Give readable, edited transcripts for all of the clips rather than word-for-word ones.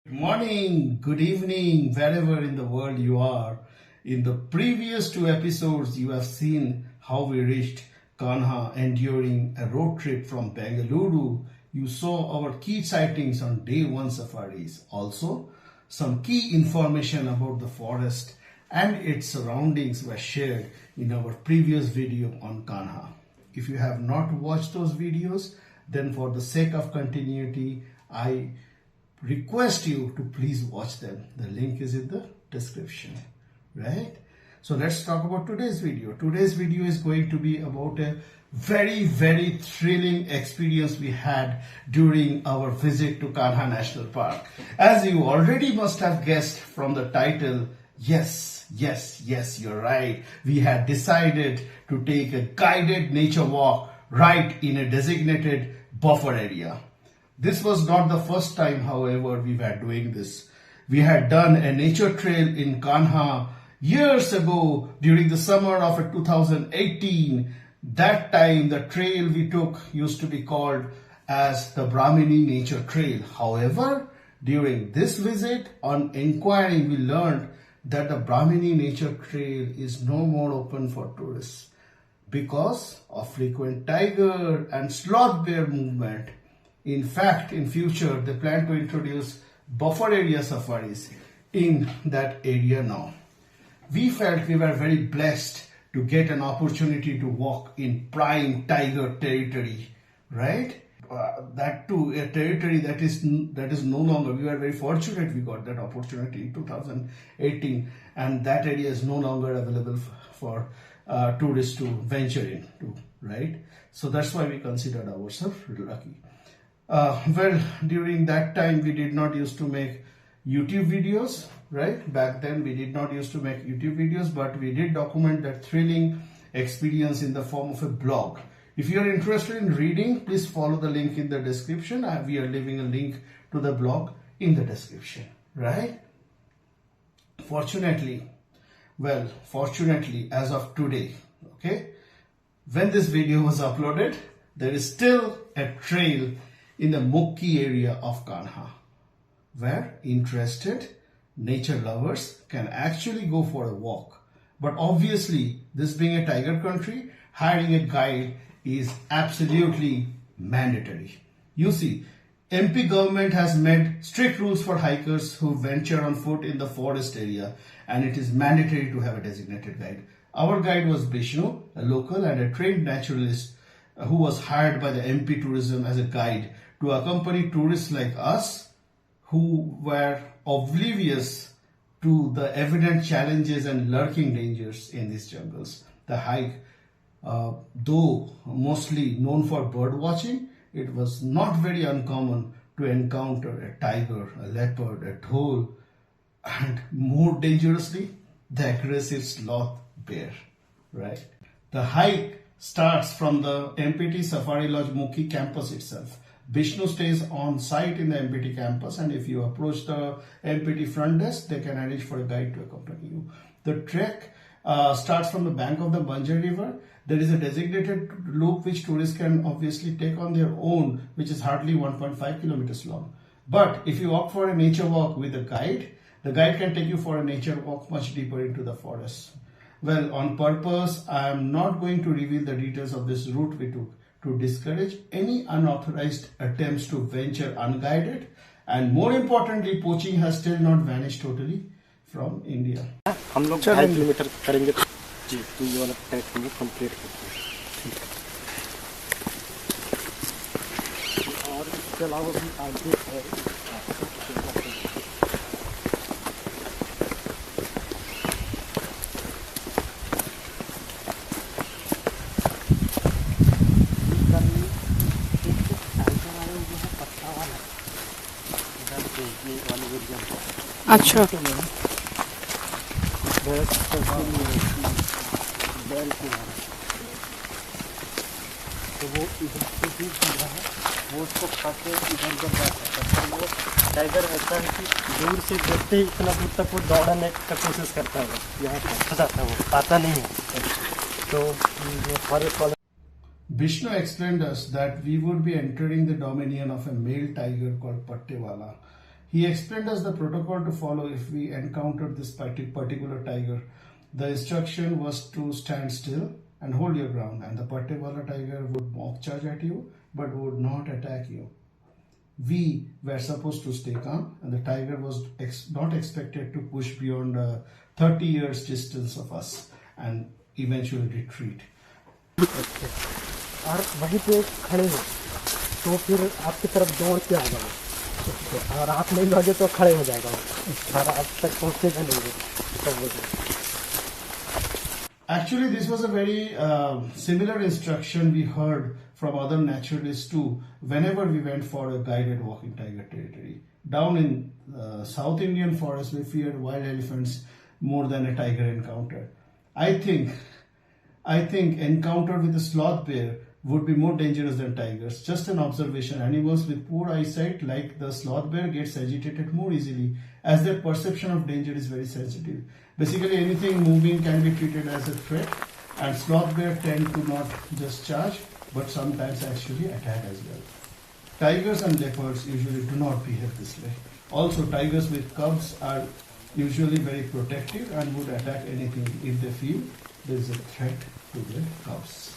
Good morning, good evening, wherever in the world you are. In the previous two episodes, you have seen how we reached Kanha enduring a road trip from Bengaluru. You saw our key sightings on day one safaris. Also, some key information about the forest and its surroundings were shared in our previous video on Kanha. If you have not watched those videos, then for the sake of continuity, I request you to please watch them. The link is in the description, right? So let's talk about today's video. Today's video is going to be about a very thrilling experience we had during our visit to Kanha National Park. As you already must have guessed from the title, yes, you're right. We had decided to take a guided nature walk right in a designated buffer area. This was not the first time, however, we were doing this. We had done a nature trail in Kanha years ago during the summer of 2018. That time, the trail we took used to be called as the Bahmini Nature Trail. However, during this visit, on inquiring, we learned that the Bahmini Nature Trail is no more open for tourists because of frequent tiger and sloth bear movement. In fact, in future, they plan to introduce buffer area safaris in that area now. We felt we were very blessed to get an opportunity to walk in prime tiger territory, right? That too, a territory that is no longer, we were very fortunate we got that opportunity in 2018, and that area is no longer available for tourists to venture into, right? So that's why we considered ourselves lucky. Well, during that time, we did not used to make YouTube videos, right? Back then, we did not used to make YouTube videos, but we did document that thrilling experience in the form of a blog. If you are interested in reading, please follow the link in the description. We are leaving a link to the blog in the description, right? Fortunately, as of today, okay, when this video was uploaded, there is still a trail in the Mukki area of Kanha, where interested nature lovers can actually go for a walk. But obviously, this being a tiger country, hiring a guide is absolutely mandatory. You see, MP government has made strict rules for hikers who venture on foot in the forest area, and it is mandatory to have a designated guide. Our guide was Bishnu, a local and a trained naturalist who was hired by the MP Tourism as a guide to accompany tourists like us who were oblivious to the evident challenges and lurking dangers in these jungles. The hike, though mostly known for bird watching, it was not very uncommon to encounter a tiger, a leopard, a dhole, and more dangerously, the aggressive sloth bear, right? The hike starts from the MPT Safari Lodge Mukki campus itself. Bishnu stays on site in the MPT campus, and if you approach the MPT front desk, they can arrange for a guide to accompany you. The trek starts from the bank of the Banjar River. There is a designated loop which tourists can obviously take on their own, which is hardly 1.5 kilometers long. But if you opt for a nature walk with a guide, the guide can take you for a nature walk much deeper into the forest. Well, on purpose, I am not going to reveal the details of this route we took to discourage any unauthorized attempts to venture unguided, and more importantly, poaching has still not vanished totally from India. हम लोग 2.5 kilometre करेंगे जी, तो ये वाला track हम लोग complete करते हैं। और इसके अलावा भी आगे है अच्छा तो वो इधर से भी है, वो उसको खा के इधर उधर जा सकता है। वो टाइगर ऐसा है कि दूर से देखते ही इतना दूर तक वो दौड़ने का कोशिश करता है, यहाँ फंस जाता है, वो आता नहीं है। तो फॉरेस्ट वाले Bishnu explained us that we would be entering the dominion of a male tiger called Pattewala. He explained us the protocol to follow if we encountered this particular tiger. The instruction was to stand still and hold your ground, and the Pattewala tiger would mock charge at you but would not attack you. We were supposed to stay calm, and the tiger was not expected to push beyond 30 years distance of us and eventually retreat. और वहीं पे खड़े हो तो फिर आपकी तरफ दौड़ के आ जाओ, और आप नहीं भागे तो खड़े हो जाएगा और आप तक पहुँचेगा नहीं। Actually, this was a very similar instruction we heard from other naturalists too whenever we went for a guided walking tiger territory. Down in South Indian forest, we feared wild elephants more than a tiger encounter. I think encounter with a sloth bear would be more dangerous than tigers. Just an observation, animals with poor eyesight like the sloth bear gets agitated more easily as their perception of danger is very sensitive. Basically, anything moving can be treated as a threat, and sloth bear tend to not just charge but sometimes actually attack as well. Tigers and leopards usually do not behave this way. Also, tigers with cubs are usually very protective and would attack anything if they feel there is a threat to their cubs.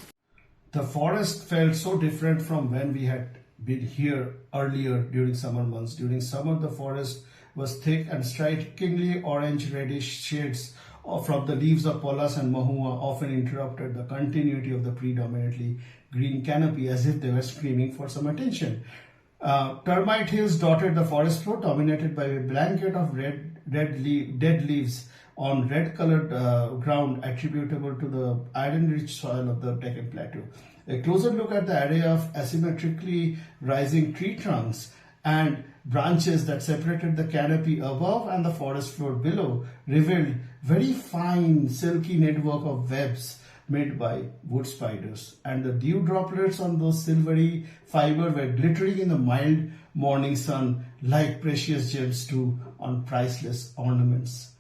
The forest felt so different from when we had been here earlier during summer months. During summer, the forest was thick and strikingly orange-reddish shades from the leaves of Polas and Mahua often interrupted the continuity of the predominantly green canopy as if they were screaming for some attention. Termite hills dotted the forest floor, dominated by a blanket of dead leaves on red-colored ground attributable to the iron-rich soil of the Deccan Plateau. A closer look at the array of asymmetrically rising tree trunks and branches that separated the canopy above and the forest floor below revealed very fine silky network of webs made by wood spiders, and the dew droplets on those silvery fiber were glittering in the mild morning sun like precious gems too on priceless ornaments.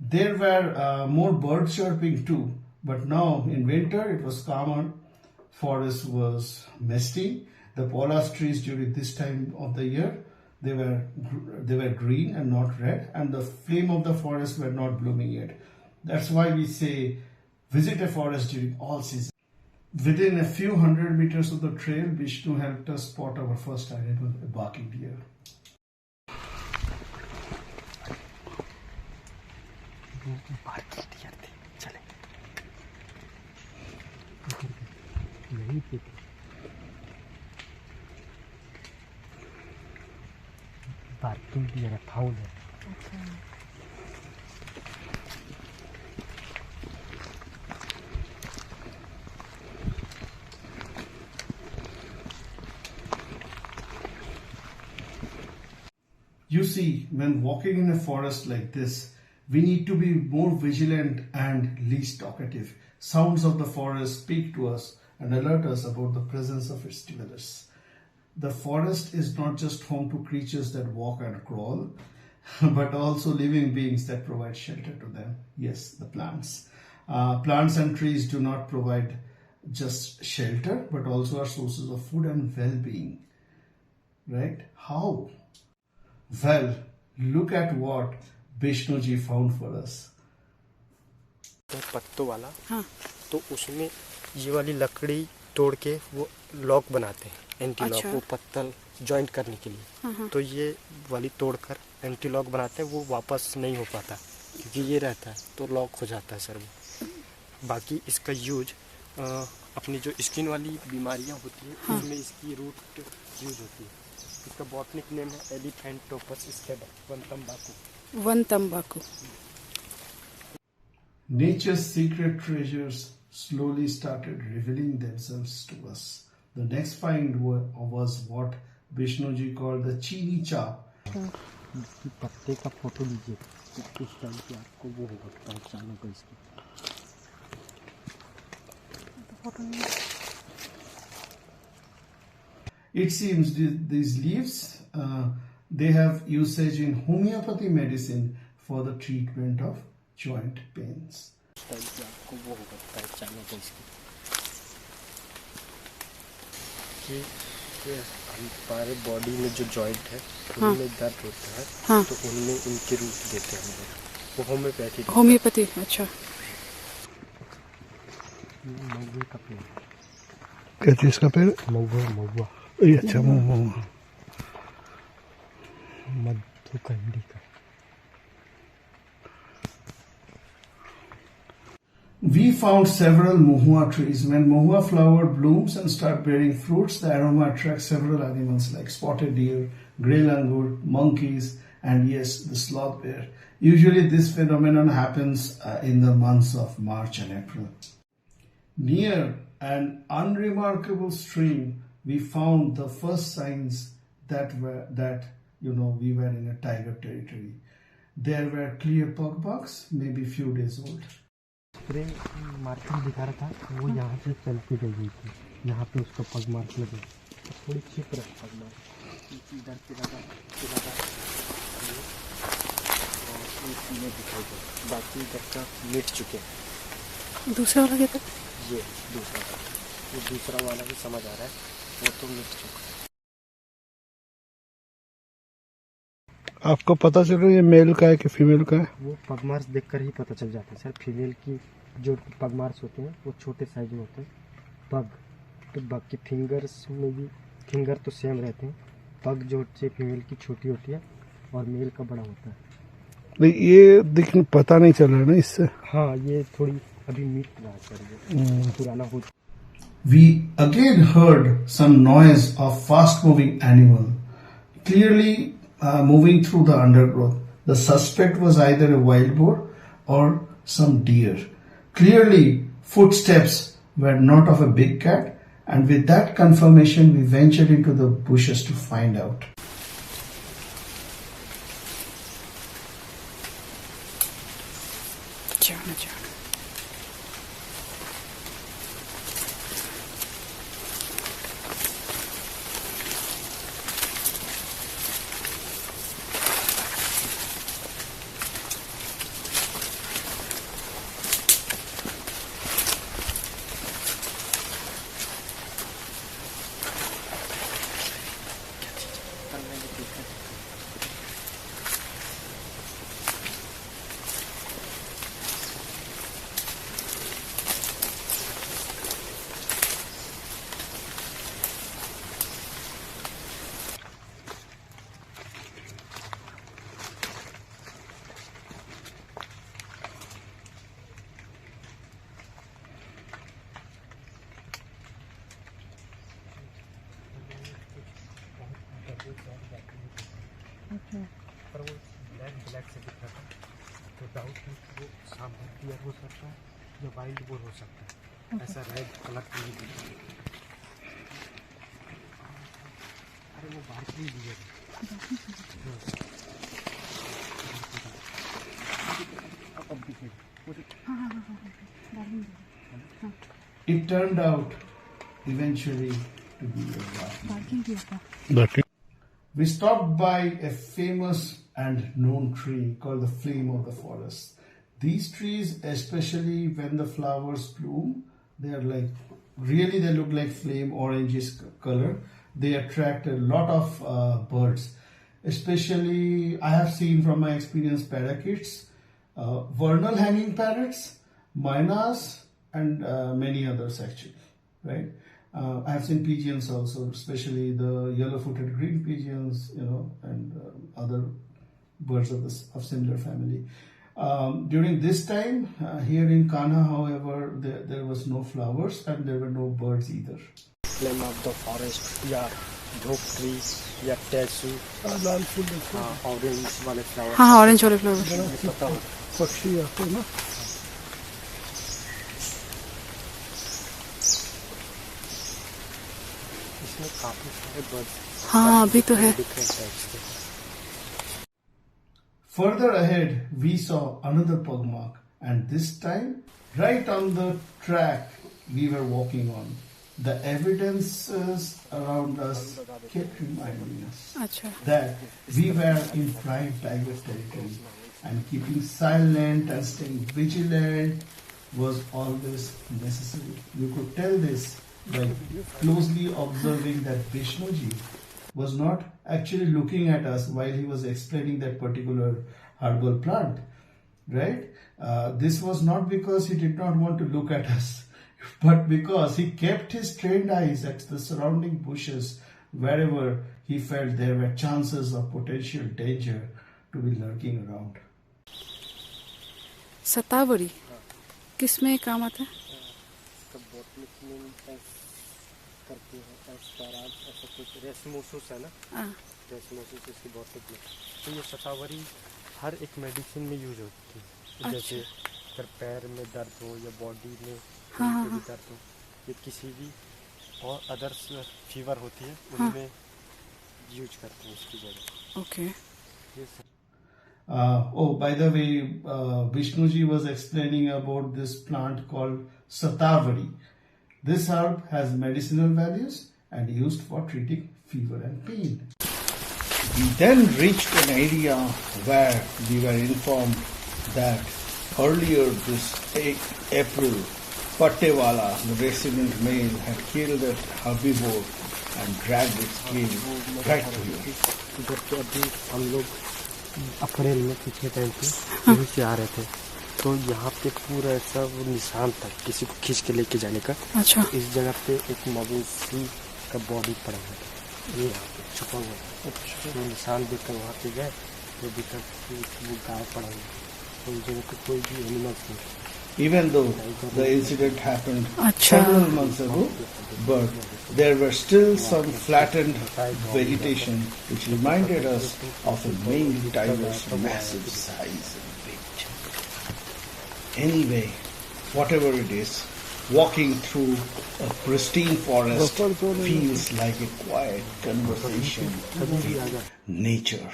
There were more bird chirping too, but now in winter it was calmer. Forest was misty. The polar trees during this time of the year, they were green and not red, and the flame of the forest were not blooming yet. That's why we say visit a forest during all seasons. Within a few hundred meters of the trail, Bishnu helped us spot our first animal, a barking deer. Barking deer, foul है. You see, when walking in a forest like this, we need to be more vigilant and least talkative. Sounds of the forest speak to us and alert us about the presence of its dwellers. The forest is not just home to creatures that walk and crawl, but also living beings that provide shelter to them. Yes, the plants. Plants and trees do not provide just shelter, but also are sources of food and well-being. Right? How? Well, look at what Bishnu Ji found for us. पत्तों वाला, हाँ. तो उसमें ये वाली लकड़ी तोड़ के वो लॉक बनाते हैं, एंटी लॉक. अच्छा. वो पत्तल जॉइंट करने के लिए. हाँ. तो ये वाली तोड़कर एंटी लॉक बनाते हैं, वो वापस नहीं हो पाता क्योंकि ये रहता है तो लॉक हो जाता है सर वो. बाकी इसका यूज अपनी जो स्किन वाली बीमारियां होती है, हाँ. उसमें इसकी रूट यूज होती है. इसका बॉटनिक नेम है एलिफेंटोपस स्केडा, वन तंबाकू. Nature's secret treasures slowly started revealing themselves to us. The next find was what Bishnu Ji called the Chinichap. पत्ते का फोटो लीजिए, इस टाइम पे आपको वो होगा पहचानने को इसकी. It seems these leaves, they have usage in homeopathy medicine for the treatment of joint pains. हमारे बॉडी में जो जॉइंट है उनमें दर्द होता है, तो उनमें इनके रूट देते हैं हम लोग, वो होम्योपैथी। अच्छा। महुए का पेड़। क्या चीज का पेड़? महुआ। अच्छा, महुआ। मधुकंडी का। We found several Mahua trees. When Mahua flower blooms and start bearing fruits, the aroma attracts several animals like spotted deer, grey langur, monkeys, and yes, the sloth bear. Usually this phenomenon happens in the months of March and April. Near an unremarkable stream, we found the first signs that we were in a tiger territory. There were clear PugMarks, maybe few days old. Spray marking दिखा रहा था, वो यहाँ से चलती गई थी, यहाँ पे उसका PugMark लगे, थोड़ी छिप रहा PugMark इधर से लगा और ये दिखाई दे, बाकी इधर का मिट चुके हैं। दूसरा वाला क्या था? ये दूसरा वाला भी समझ आ रहा है, वो तो मिट चुका है। आपको पता चल रहा है ये मेल का है कि फीमेल का है? वो PugMarks देखकर ही पता चल जाता है सर। फीमेल की जो PugMarks होते हैं वो छोटे साइज में होते हैं, पग तो बाकी फिंगर्स में भी फिंगर तो सेम रहते हैं, पग जो होती है फीमेल की छोटी होती है और मेल का बड़ा होता है। ये देखने पता नहीं चल रहा है ना इससे। हाँ, ये थोड़ी अभी मीट रहा है सर, पुराना हो। We again heard some noise of fast-moving animal, clearly moving through the undergrowth. The suspect was either a wild boar or some deer. Clearly, footsteps were not of a big cat, and with that confirmation, we ventured into the bushes to find out. जाना। पर वो black से दिख रहा था, तो doubt है कि वो सामने डियर हो सकता है या वाइल्ड बोर हो सकता है, ऐसा रेड कलर का नहीं दिख रहा। अरे वो बाहर की dear It turned out eventually to be a barking. We stopped by a famous and known tree called the flame of the forest. These trees, especially when the flowers bloom, they are like, really they look like flame orangish color. They attract a lot of birds. Especially, I have seen from my experience parakeets, vernal hanging parrots, mynas, and many others actually, right? I have seen pigeons also, especially the yellow-footed green pigeons, and other birds of similar family. During this time, here in Kanha, however, there was no flowers and there were no birds either. Flame of the forest, yeah, dhoop trees, yeah, tesu, orange वाले flowers. हाँ, orange वाले flowers. पक्षी आते हैं ना. इसमें काफी सारे birds. हाँ, अभी तो है. Further ahead, we saw another PugMark, and this time, right on the track we were walking on. The evidences around us kept reminding us that we were in prime tiger territory, and keeping silent and staying vigilant was always necessary. You could tell this by closely observing that Bishnu Ji was not actually looking at us while he was explaining that particular herbal plant, right? This was not because he did not want to look at us, but because he kept his trained eyes at the surrounding bushes wherever he felt there were chances of potential danger to be lurking around. सतावरी किसमें काम आता है? करते हैं ऐसा कुछ racemosus है ना, रेसमोसस इसकी बॉटल में। तो ये सतावरी हर एक मेडिसिन में यूज होती है। जैसे अगर पैर में दर्द हो या बॉडी में भी दर्द हो, ये किसी भी और अदर्स फीवर होती है उनमें यूज करते हैं इसकी जगह। Okay. Oh, by the way, Bishnu Ji was explaining about this plant called Satavari. This herb has medicinal values and used for treating fever and pain. We then reached an area where we were informed that earlier this April, Pattewala, the resident male, had killed a herbivore and dragged its skin right to here. अप्रैल में पिछले time पे यहीं से आ रहे थे, तो यहाँ पे पूरा ऐसा वो निशान था किसी को खींच के लेके जाने का। अच्छा। इस जगह पे एक मवेशी का बॉडी पड़ा हुआ था, ये यहाँ पे छुपा हुआ था। तो निशान देखकर वहाँ पे गए तो देखा वो गाय पड़ा हुआ, तो उस जगह पे कोई भी एनिमल्स नहीं। Even though the incident happened several months ago, but there were still some flattened vegetation which reminded us of a male tiger's massive size and weight. Anyway, whatever it is, walking through a pristine forest feels like a quiet conversation with nature,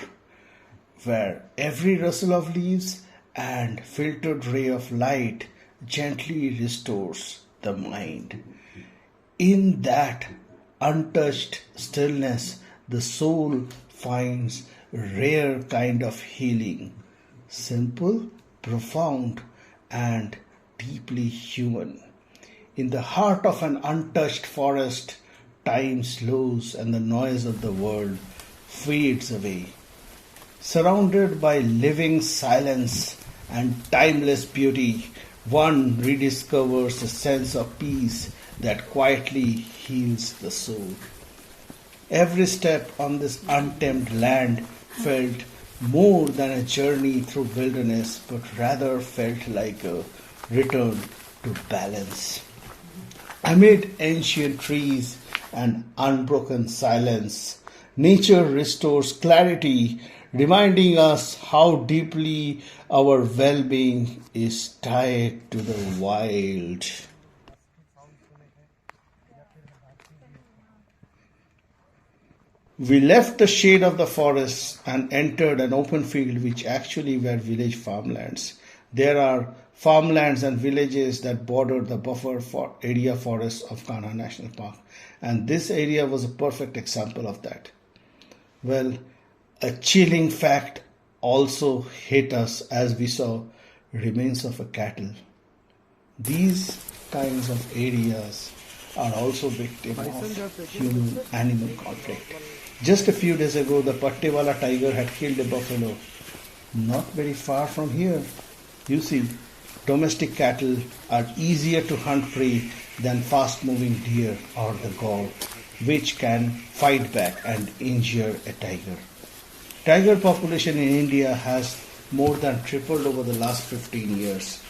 where every rustle of leaves and filtered ray of light gently restores the mind. In that untouched stillness, the soul finds a rare kind of healing, simple, profound, and deeply human. In the heart of an untouched forest, time slows and the noise of the world fades away. Surrounded by living silence and timeless beauty, one rediscovers a sense of peace that quietly heals the soul. Every step on this untamed land felt more than a journey through wilderness, but rather felt like a return to balance. Amid ancient trees and unbroken silence, nature restores clarity, reminding us how deeply our well-being is tied to the wild. We left the shade of the forest and entered an open field which actually were village farmlands. There are farmlands and villages that border the buffer area forests of Kanha National Park, and this area was a perfect example of that. Well, a chilling fact also hit us as we saw remains of a cattle. These kinds of areas are also victim of human-animal conflict. Just a few days ago, the Pattewala tiger had killed a buffalo. Not very far from here. You see, domestic cattle are easier to hunt prey than fast-moving deer or the gaur, which can fight back and injure a tiger. Tiger population in India has more than tripled over the last 15 years,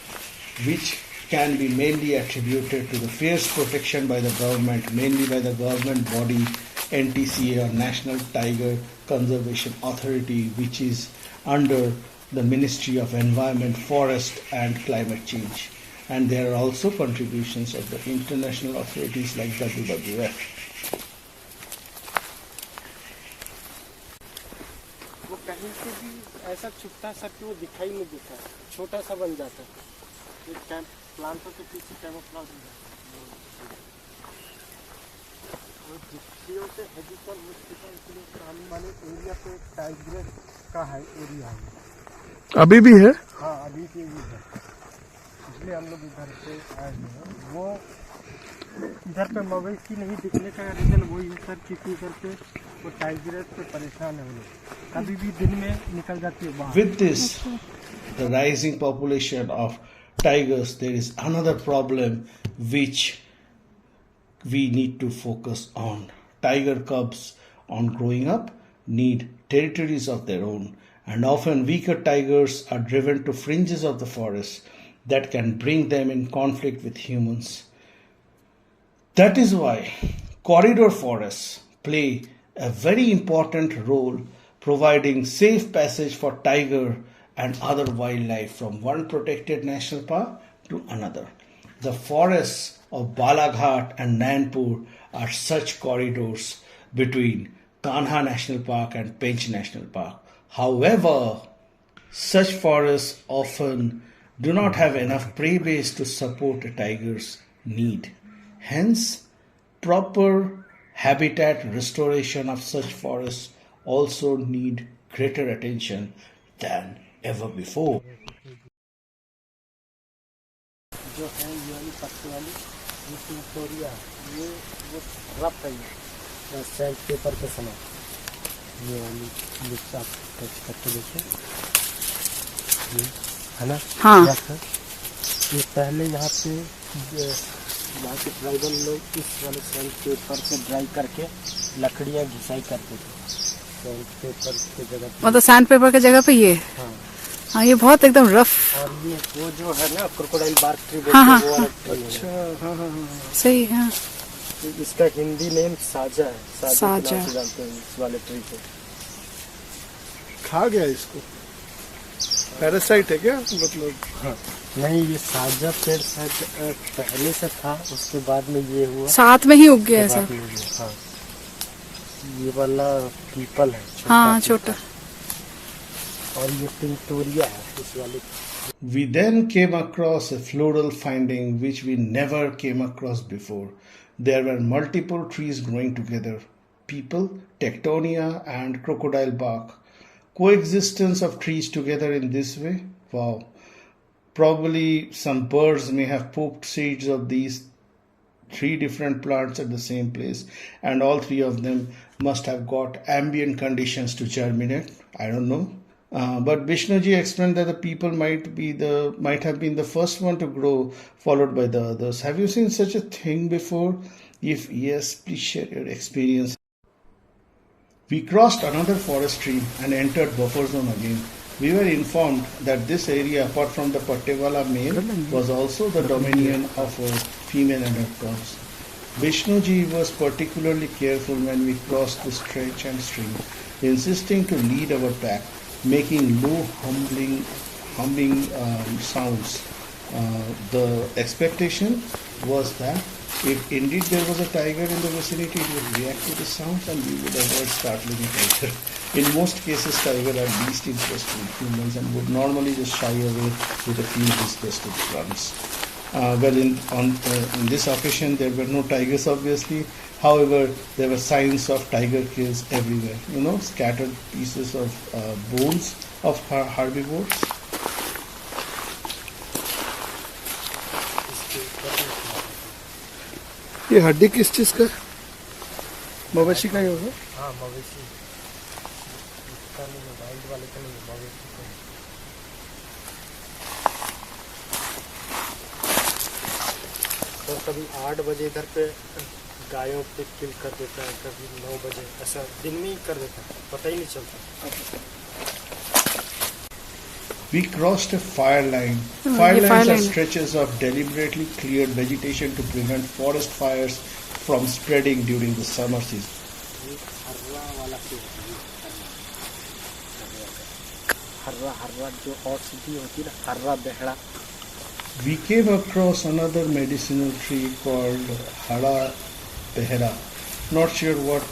which can be mainly attributed to the fierce protection by the government, mainly by the government body NTCA or National Tiger Conservation Authority, which is under the Ministry of Environment, Forest and Climate Change. And there are also contributions of the international authorities like WWF. वो कहीं से भी ऐसा छुपता सा कि वो दिखाई नहीं देता, छोटा सा बन जाता है। ये प्लांटों के पीछे कैमोफ्लेज हो जाता है। और जिप्सियों से हेजिकल हॉस्पिटल के लिए आने वाले एरिया पे टाइग्रेस का है एरिया है। अभी भी है? हाँ, अभी भी है, इसलिए हम लोग इधर से आए हैं। वो इधर पे मवेशी नहीं दिखने का रीजन वही है सर, क्योंकि इधर पे वो टाइग्रेस पे परेशान है वो लोग, कभी भी दिन में निकल जाती है बाहर। With this, the rising population of tigers, there is another problem which we need to focus on. Tiger cubs, on growing up, need territories of their own, and often weaker tigers are driven to fringes of the forest that can bring them in conflict with humans. That is why corridor forests play a very important role, providing safe passage for tiger and other wildlife from one protected national park to another. The forests of Balaghat and Nainpur are such corridors between Kanha National Park and Pench National Park. However, such forests often do not have enough prey base to support a tiger's need. Hence, proper habitat restoration of such forests also need greater attention than ever before. जो है ये वाली पत्ते वाली ये टिंगटोरिया, ये वो rough है, ये सैंड पेपर के समय ये वाली लिप्स आप टच करके देखिए, ये है ना। हाँ। रफ है। ये पहले यहाँ पे यहाँ के ट्राइबल लोग इस वाले सैंड पेपर से ड्राई करके लकड़ियाँ घिसाई करते थे सैंड पेपर की जगह पे। मतलब सैंड पेपर की जगह पे ये। हाँ। हाँ, ये बहुत एकदम रफ। और ये वो जो है ना क्रोकोडाइल बार्क ट्री, हाँ, हाँ। वो वाला ट्री है। अच्छा, हाँ हाँ हाँ। सही है। हाँ। इसका हिंदी नेम साजा है। साजा के साजा। नाम से जानते हैं इस वाले ट्री को। खा गया इसको? पैरासाइट है क्या मतलब? हाँ। नहीं, ये साजा पेड़ शायद पहले से था, उसके बाद में ये हुआ, साथ में ही उग गया है बाद सब। में ये, हाँ। ये वाला पीपल है, हाँ, पीपल। छोटा। और ये टिंगटोरिया है इस वाले। We then came across a floral finding which we never came across before. There were multiple trees growing together: Peepal, Tectonia, and crocodile bark. Coexistence of trees together in this way? Wow. Probably some birds may have pooped seeds of these 3 different plants at the same place, and all 3 of them must have got ambient conditions to germinate. I don't know. But Bishnu Ji explained that the people might have been the first one to grow, followed by the others. Have you seen such a thing before? If yes, please share your experience. We crossed another forest stream and entered Buffer Zone again. We were informed that this area, apart from the Pattewala male, was also the dominion of a female and her cubs. Bishnu Ji was particularly careful when we crossed the stretch and stream, insisting to lead our pack, making low humming sounds. The expectation was that if indeed there was a tiger in the vicinity, it would react to the sounds and we would avoid startling a tiger. In most cases, tiger are least interested in humans and would normally just shy away with a few disgusted grunts. In this occasion, there were no tigers, obviously. However, there were signs of tiger kills everywhere. Scattered pieces of bones of herbivores. ये हड्डी किस चीज का? मवेशी का ही होगा। हाँ, मवेशी इसका नहीं है, वाइल्ड वाले का नहीं है, मवेशी का। तो कभी 8 बजे इधर पे गायों पे किल कर देता है, कभी 9 बजे, ऐसा दिन में ही कर देता है, पता ही नहीं चलता। We crossed a fire line. Fire lines are stretches of deliberately cleared vegetation to prevent forest fires from spreading during the summer season. हर्रा जो औषधि होती है ना, हर्रा बेहड़ा। We came across another medicinal tree called Harra. Not sure what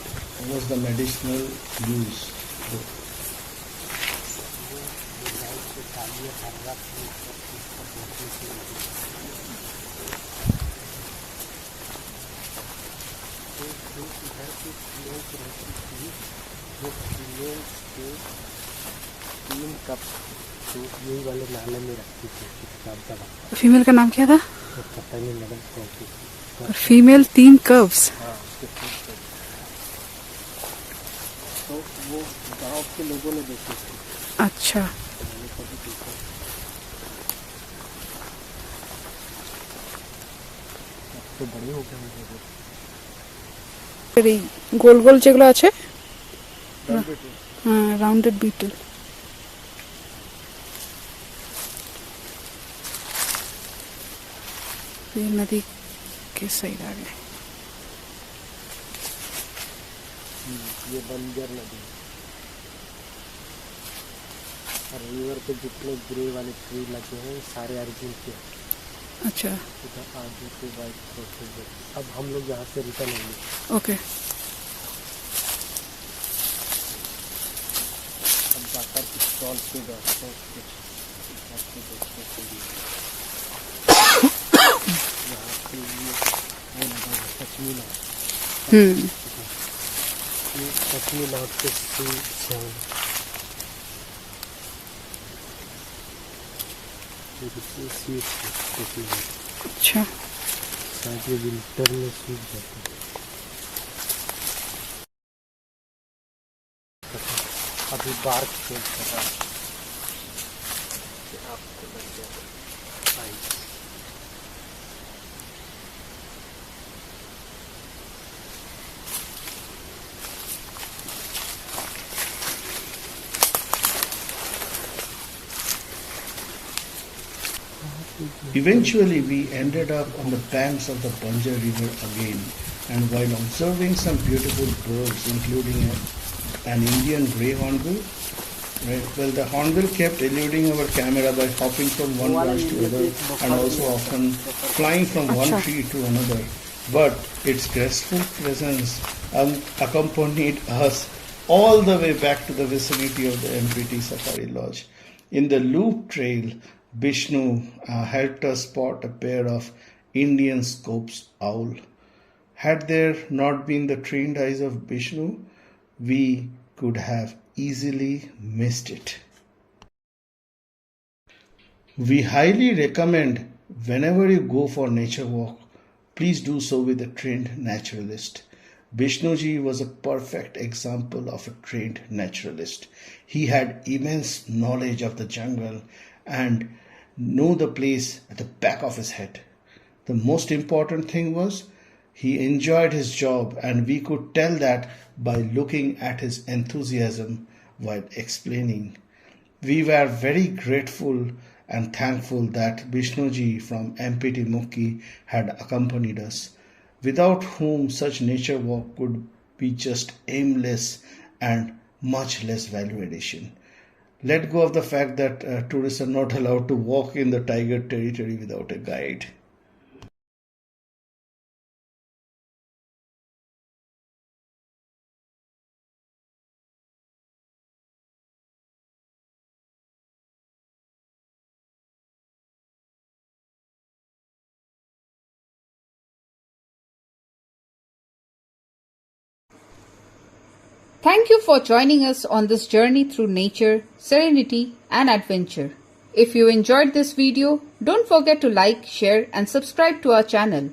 was the medicinal use. यही वाले नाले में रखती थी किताब का। फीमेल का नाम क्या था? पता नहीं मैडम कौन सी। उसका। और फीमेल 3 कर्व्स। हाँ, उसके फूट पे। तो वो गांव के लोगों ने देखी थी। अच्छा, मैंने कभी देखा। अब तो बड़े हो गए होंगे। এই গোল গোল যেগুলো আছে, Velvet है। হ্যাঁ, রাউন্ডেড বিটল। ये नदी के साइड आ गए। ये बंजर नदी है। और रिवर पे जितने ग्रे वाले ट्री लगे हैं सारे अर्जुन के हैं। अच्छा, इधर आगे से वाइट क्रोसेस। अब हम लोग यहाँ से रिटर्न होंगे। ओके। अब जाकर स्टॉल पे बैठते हैं कुछ इधर से देखने के लिए। यहाँ पे ये वो लगा है पश्चिमी लॉट। ये पश्चिमी लॉट के स्वीट अच्छा, शायद ये विंटर में सूख जाते हैं। अभी बार्क चेंज कर रहा है। आपको लग जाएगा ice. Eventually, we ended up on the banks of the Banjar River again, and while observing some beautiful birds, including an Indian grey hornbill, right? Well, the hornbill kept eluding our camera by hopping from one branch to another, and also often flying from one tree to another. But its graceful presence accompanied us all the way back to the vicinity of the MPT Safari Lodge. In the loop trail, Bishnu helped us spot a pair of Indian Scops owl. Had there not been the trained eyes of Bishnu, we could have easily missed it. We highly recommend whenever you go for nature walk, please do so with a trained naturalist. Bishnu Ji was a perfect example of a trained naturalist. He had immense knowledge of the jungle and know the place at the back of his head. The most important thing was he enjoyed his job, and we could tell that by looking at his enthusiasm while explaining. We were very grateful and thankful that Bishnu Ji from MPT Mukki had accompanied us, without whom such nature walk could be just aimless and much less value addition. Let go of the fact that tourists are not allowed to walk in the tiger territory without a guide. Thank you for joining us on this journey through nature, serenity, and adventure. If you enjoyed this video, don't forget to like, share, and subscribe to our channel.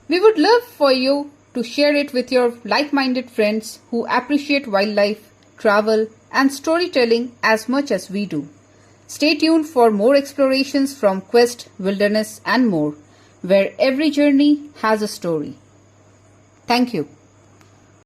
We would love for you to share it with your like-minded friends who appreciate wildlife, travel, and storytelling as much as we do. Stay tuned for more explorations from Quest, Wilderness, and more, where every journey has a story. Thank you.